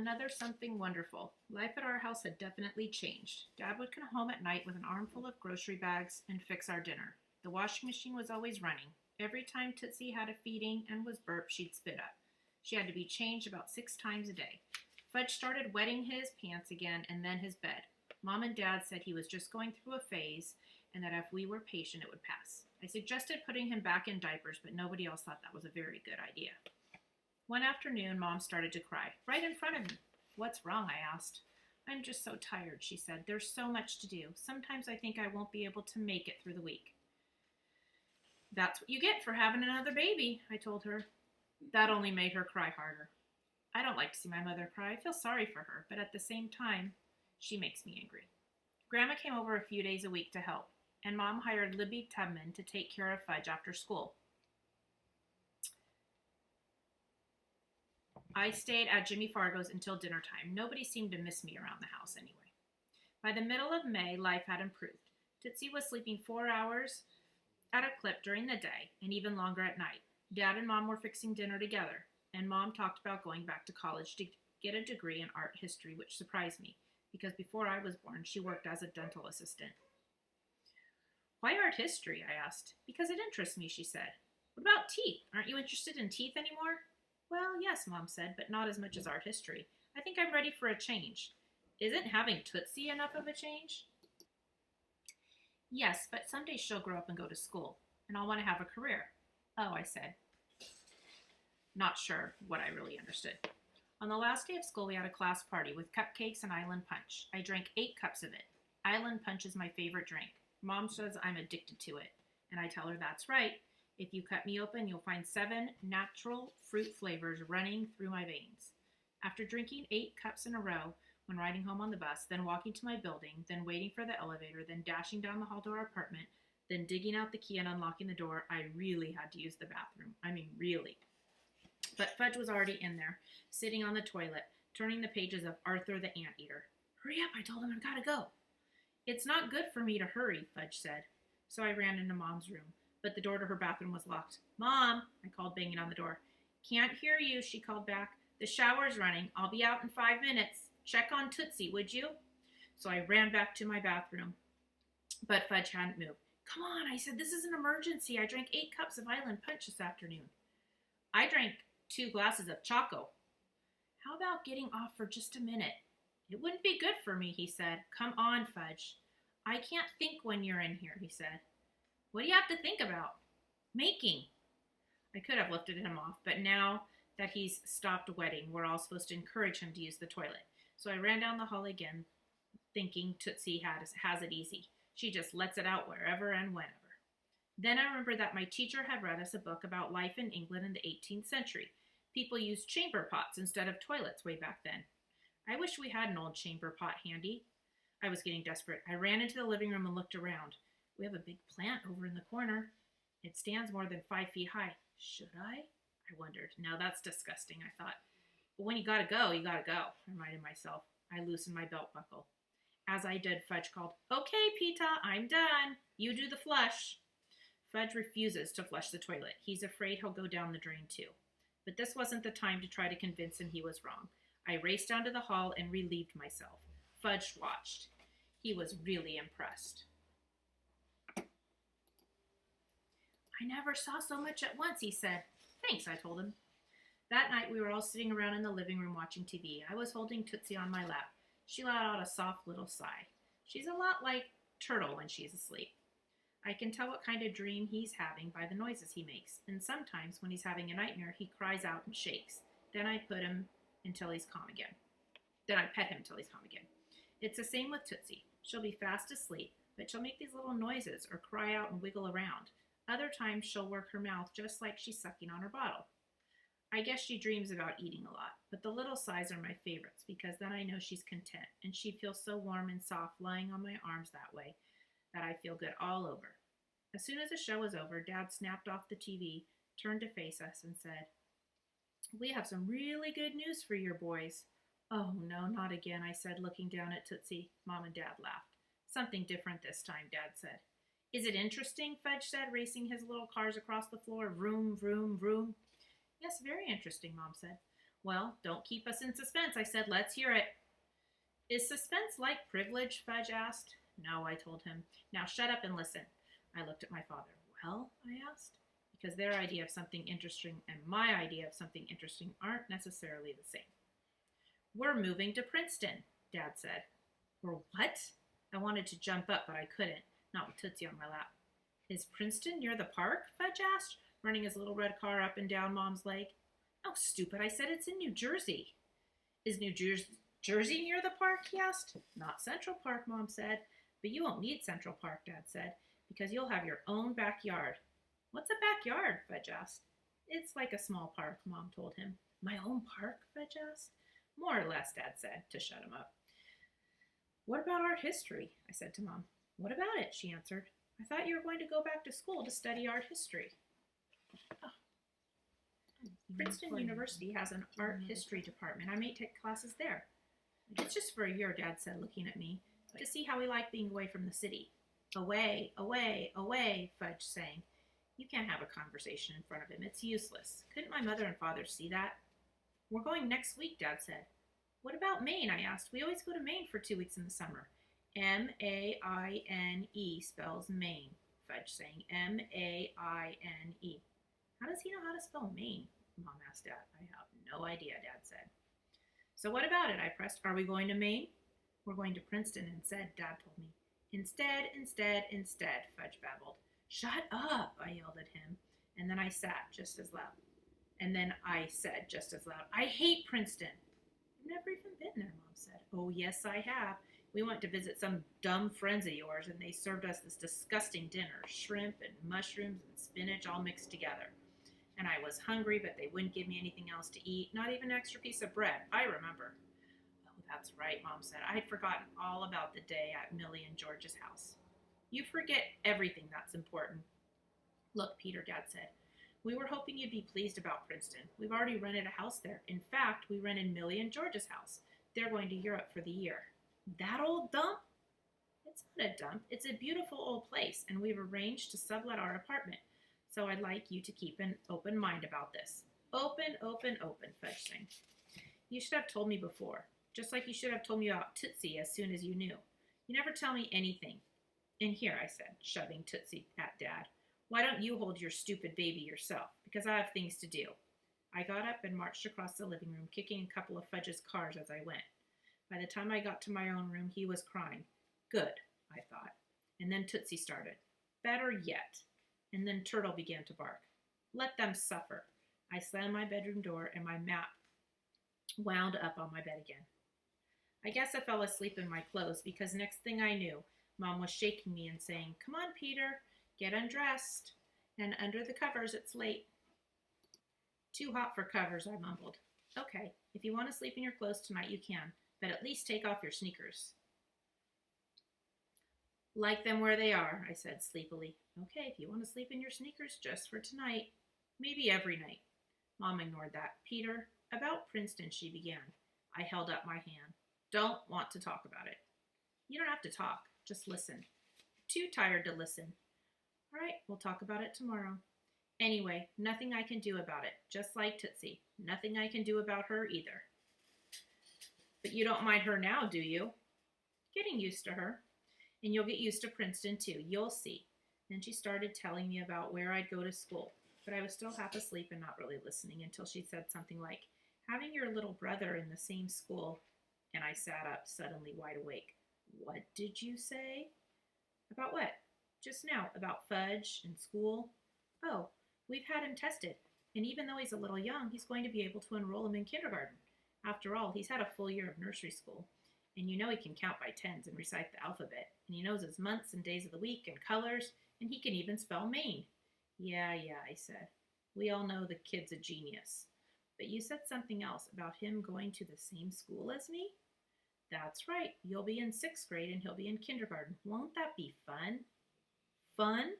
Another something wonderful. Life at our house had definitely changed. Dad would come home at night with an armful of grocery bags and fix our dinner. The washing machine was always running. Every time Tootsie had a feeding and was burped, she'd spit up. She had to be changed about 6 times a day. Fudge started wetting his pants again and then his bed. Mom and Dad said he was just going through a phase and that if we were patient, it would pass. I suggested putting him back in diapers, but nobody else thought that was a very good idea. One afternoon, Mom started to cry, right in front of me. "What's wrong?" I asked. "I'm just so tired," she said. "There's so much to do. Sometimes I think I won't be able to make it through the week." "That's what you get for having another baby," I told her. That only made her cry harder. I don't like to see my mother cry. I feel sorry for her, but at the same time, she makes me angry. Grandma came over a few days a week to help, and Mom hired Libby Tubman to take care of Fudge after school. I stayed at Jimmy Fargo's until dinner time. Nobody seemed to miss me around the house anyway. By the middle of May, life had improved. Tootsie was sleeping 4 hours at a clip during the day and even longer at night. Dad and Mom were fixing dinner together, and Mom talked about going back to college to get a degree in art history, which surprised me, because before I was born, she worked as a dental assistant. "Why art history?" I asked. "Because it interests me," she said. "What about teeth? Aren't you interested in teeth anymore?" "Well, yes," Mom said, "but not as much as art history. I think I'm ready for a change." "Isn't having Tootsie enough of a change?" "Yes, but someday she'll grow up and go to school, and I'll want to have a career." "Oh," I said, not sure what I really understood. On the last day of school, we had a class party with cupcakes and island punch. I drank 8 cups of it. Island punch is my favorite drink. Mom says I'm addicted to it, and I tell her that's right. If you cut me open, you'll find 7 natural fruit flavors running through my veins. After drinking 8 cups in a row, when riding home on the bus, then walking to my building, then waiting for the elevator, then dashing down the hall to our apartment, then digging out the key and unlocking the door, I really had to use the bathroom. I mean, really. But Fudge was already in there, sitting on the toilet, turning the pages of Arthur the Anteater. "Hurry up," I told him, "I've got to go." "It's not good for me to hurry," Fudge said. So I ran into Mom's room, but the door to her bathroom was locked. "Mom," I called, banging on the door. "Can't hear you," she called back. "The shower's running. I'll be out in 5 minutes. Check on Tootsie, would you?" So I ran back to my bathroom, but Fudge hadn't moved. "Come on," I said. "This is an emergency. I drank 8 cups of Island Punch this afternoon." "I drank 2 glasses of Choco." "How about getting off for just a minute?" "It wouldn't be good for me," he said. "Come on, Fudge." "I can't think when you're in here," he said. "What do you have to think about?" "Making." I could have lifted him off, but now that he's stopped wetting, we're all supposed to encourage him to use the toilet. So I ran down the hall again, thinking Tootsie has it easy. She just lets it out wherever and whenever. Then I remembered that my teacher had read us a book about life in England in the 18th century. People used chamber pots instead of toilets way back then. I wish we had an old chamber pot handy. I was getting desperate. I ran into the living room and looked around. We have a big plant over in the corner. It stands more than 5 feet high. Should I wondered. "No, that's disgusting," I thought. "But when you gotta go, you gotta go," I reminded myself. I loosened my belt buckle. As I did, Fudge called, "Okay, Peta, I'm done. You do the flush." Fudge refuses to flush the toilet. He's afraid he'll go down the drain too. But this wasn't the time to try to convince him he was wrong. I raced down to the hall and relieved myself. Fudge watched. He was really impressed. "I never saw so much at once," he said. "Thanks," I told him. That night we were all sitting around in the living room watching TV. I was holding Tootsie on my lap. She let out a soft little sigh. She's a lot like Turtle when she's asleep. I can tell what kind of dream he's having by the noises he makes, and sometimes when he's having a nightmare, he cries out and shakes. Then I pet him until he's calm again. It's the same with Tootsie. She'll be fast asleep, but she'll make these little noises or cry out and wiggle around. Other times she'll work her mouth just like she's sucking on her bottle. I guess she dreams about eating a lot, but the little sighs are my favorites because then I know she's content, and she feels so warm and soft lying on my arms that way that I feel good all over. As soon as the show was over, Dad snapped off the TV, turned to face us, and said, "We have some really good news for your boys." "Oh, no, not again," I said, looking down at Tootsie. Mom and Dad laughed. "Something different this time," Dad said. "Is it interesting?" Fudge said, racing his little cars across the floor. Vroom, vroom, vroom. "Yes, very interesting," Mom said. Well, don't keep us in suspense, I said. Let's hear it. Is suspense like privilege? Fudge asked. No, I told him. Now shut up and listen. I looked at my father. Well, I asked, because their idea of something interesting and my idea of something interesting aren't necessarily the same. We're moving to Princeton, Dad said. We're what? I wanted to jump up, but I couldn't, not with Tootsie on my lap. Is Princeton near the park? Fudge asked, running his little red car up and down Mom's leg. Oh, stupid, I said. It's in New Jersey. Is New Jersey near the park? He asked. Not Central Park, Mom said. But you won't need Central Park, Dad said, because you'll have your own backyard. What's a backyard? Fudge asked. It's like a small park, Mom told him. My own park? Fudge asked. More or less, Dad said, to shut him up. What about art history? I said to Mom. What about it? She answered. I thought you were going to go back to school to study art history. Oh. Princeton University has an art history department. I may take classes there. It's just for a year, Dad said, looking at me, to see how we like being away from the city. Away, away, away, Fudge sang. You can't have a conversation in front of him. It's useless. Couldn't my mother and father see that? We're going next week, Dad said. What about Maine? I asked. We always go to Maine for 2 weeks in the summer. M-A-I-N-E spells Maine, Fudge sang. M-A-I-N-E. How does he know how to spell Maine? Mom asked Dad. I have no idea, Dad said. So what about it? I pressed. Are we going to Maine? We're going to Princeton instead, Dad told me. Instead, Fudge babbled. Shut up, I yelled at him. And then I sat just as loud. And then I said just as loud, I hate Princeton. I've never even been there, Mom said. Oh, yes, I have. We went to visit some dumb friends of yours, and they served us this disgusting dinner, shrimp and mushrooms and spinach all mixed together. And I was hungry, but they wouldn't give me anything else to eat, not even an extra piece of bread. I remember. Oh, that's right, Mom said. I'd forgotten all about the day at Millie and George's house. You forget everything that's important. Look, Peter, Dad said. We were hoping you'd be pleased about Princeton. We've already rented a house there. In fact, we rented Millie and George's house. They're going to Europe for the year. That old dump? It's not a dump. It's a beautiful old place, and we've arranged to sublet our apartment. So I'd like you to keep an open mind about this. Open, Fudge sang. You should have told me before, just like you should have told me about Tootsie as soon as you knew. You never tell me anything. And here, I said, shoving Tootsie at Dad. Why don't you hold your stupid baby yourself? Because I have things to do. I got up and marched across the living room, kicking a couple of Fudge's cars as I went. By the time I got to my own room, he was crying. Good, I thought. And then Tootsie started. Better yet. And then Turtle began to bark. Let them suffer. I slammed my bedroom door and my map wound up on my bed again. I guess I fell asleep in my clothes because next thing I knew, Mom was shaking me and saying, Come on, Peter, get undressed. And under the covers, it's late. Too hot for covers, I mumbled. Okay, if you want to sleep in your clothes tonight, you can, but at least take off your sneakers. Like them where they are, I said sleepily. Okay, if you want to sleep in your sneakers just for tonight. Maybe every night. Mom ignored that. Peter, about Princeton, she began. I held up my hand. Don't want to talk about it. You don't have to talk. Just listen. Too tired to listen. All right, we'll talk about it tomorrow. Anyway, nothing I can do about it. Just like Tootsie. Nothing I can do about her either. But you don't mind her now, do you? Getting used to her. And you'll get used to Princeton, too. You'll see. Then she started telling me about where I'd go to school. But I was still half asleep and not really listening until she said something like, having your little brother in the same school. And I sat up, suddenly wide awake. What did you say? About what? Just now, about Fudge and school. Oh, we've had him tested. And even though he's a little young, he's going to be able to enroll him in kindergarten. After all, he's had a full year of nursery school. And you know he can count by tens and recite the alphabet. And he knows his months and days of the week and colors. And he can even spell Maine. Yeah, I said. We all know the kid's a genius. But you said something else about him going to the same school as me? That's right. You'll be in 6th grade and he'll be in kindergarten. Won't that be fun? Fun?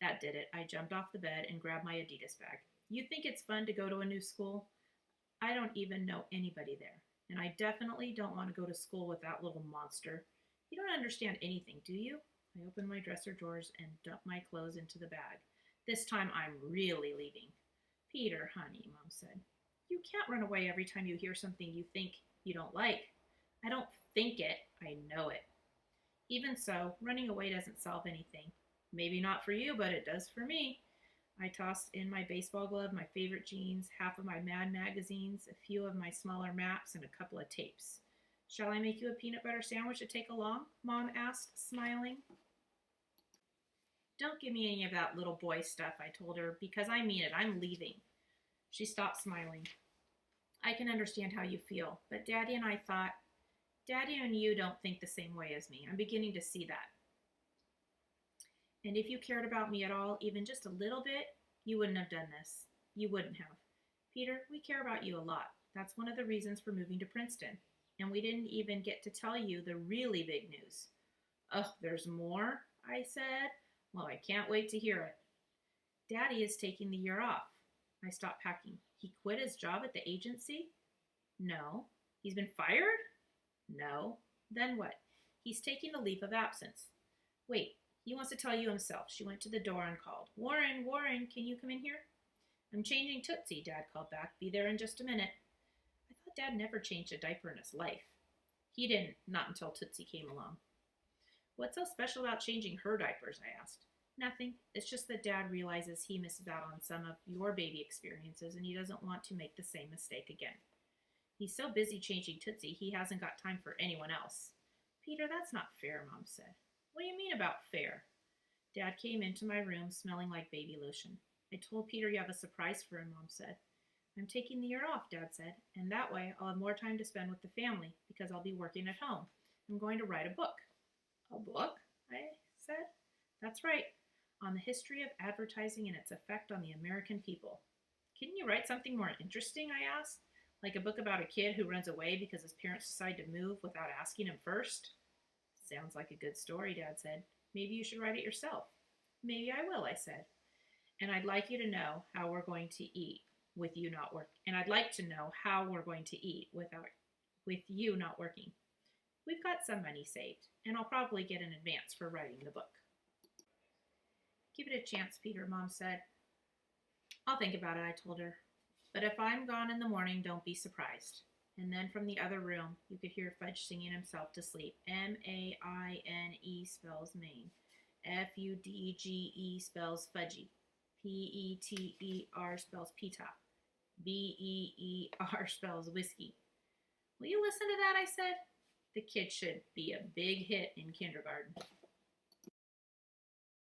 That did it. I jumped off the bed and grabbed my Adidas bag. You think it's fun to go to a new school? I don't even know anybody there. And I definitely don't want to go to school with that little monster. You don't understand anything, do you? I opened my dresser drawers and dumped my clothes into the bag. This time I'm really leaving. Peter, honey, Mom said. You can't run away every time you hear something you think you don't like. I don't think it, I know it. Even so, running away doesn't solve anything. Maybe not for you, but it does for me. I tossed in my baseball glove, my favorite jeans, half of my Mad magazines, a few of my smaller maps, and a couple of tapes. Shall I make you a peanut butter sandwich to take along? Mom asked, smiling. Don't give me any of that little boy stuff, I told her, because I mean it. I'm leaving. She stopped smiling. I can understand how you feel, but Daddy and I thought, Daddy and you don't think the same way as me. I'm beginning to see that. And if you cared about me at all, even just a little bit, you wouldn't have done this. You wouldn't have. Peter, we care about you a lot. That's one of the reasons for moving to Princeton. And we didn't even get to tell you the really big news. Oh, there's more? I said. Well, I can't wait to hear it. Daddy is taking the year off. I stopped packing. He quit his job at the agency? No. He's been fired? No. Then what? He's taking a leave of absence. Wait, he wants to tell you himself. She went to the door and called. Warren, Warren, can you come in here? I'm changing Tootsie, Dad called back. Be there in just a minute. I thought Dad never changed a diaper in his life. He didn't, not until Tootsie came along. What's so special about changing her diapers, I asked. Nothing. It's just that Dad realizes he misses out on some of your baby experiences and he doesn't want to make the same mistake again. He's so busy changing Tootsie, he hasn't got time for anyone else. Peter, that's not fair, Mom said. What do you mean about fair? Dad came into my room smelling like baby lotion. I told Peter you have a surprise for him, Mom said. I'm taking the year off, Dad said, and that way I'll have more time to spend with the family because I'll be working at home. I'm going to write a book. A book? I said. That's right. On the history of advertising and its effect on the American people. Couldn't you write something more interesting, I asked? Like a book about a kid who runs away because his parents decide to move without asking him first? Sounds like a good story, Dad said. Maybe you should write it yourself. Maybe I will, I said. And I'd like you to know how we're going to eat with you not working. And I'd like to know how we're going to eat with you not working. We've got some money saved, and I'll probably get an advance for writing the book. Give it a chance, Peter, Mom said. I'll think about it, I told her. But if I'm gone in the morning, don't be surprised. And then from the other room, you could hear Fudge singing himself to sleep. M-A-I-N-E spells Maine. F-U-D-G-E spells Fudgy. P-E-T-E-R spells P-top. B-E-E-R spells whiskey. Will you listen to that, I said? The kid should be a big hit in kindergarten.